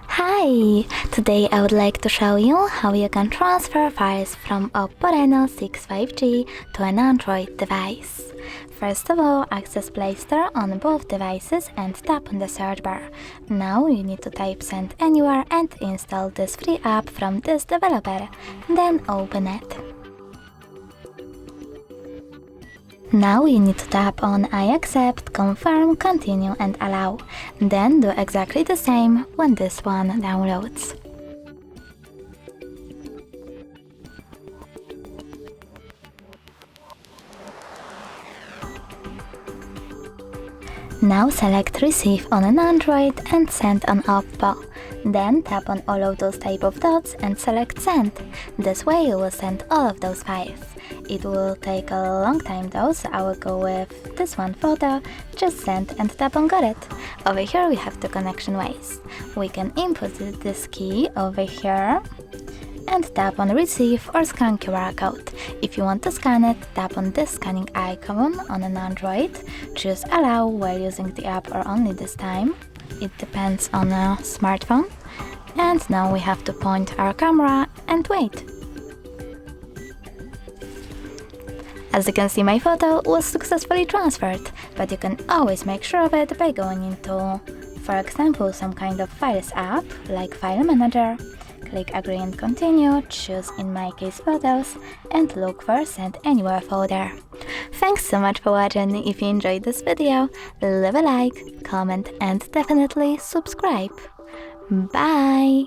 Hi! Today I would like to show you how you can transfer files from OPPO Reno6 5G to an Android device. First of all, access Play Store on both devices and tap on the search bar. Now you need to type Send Anywhere and install this free app from this developer. Then open it. Now you need to tap on I accept, confirm, continue and allow. Then do exactly the same when this one downloads. Now select Receive on an Android and Send on OPPO. Then tap on all of those type of dots and select Send. This way you will send all of those files. It will take a long time though, so I will go with this one photo, just send and tap on Got it. Over here we have the connection ways. We can input this key over here and tap on Receive or Scan QR code. If you want to scan it, tap on this scanning icon on an Android, choose Allow while using the app or only this time. It depends on a smartphone. And now we have to point our camera and wait. As you can see, my photo was successfully transferred, but you can always make sure of it by going into, for example, some kind of Files app, like File Manager. Click Agree and Continue, choose in my case Photos, and look for Send Anywhere folder. Thanks so much for watching. If you enjoyed this video, leave a like, comment and definitely subscribe. Bye!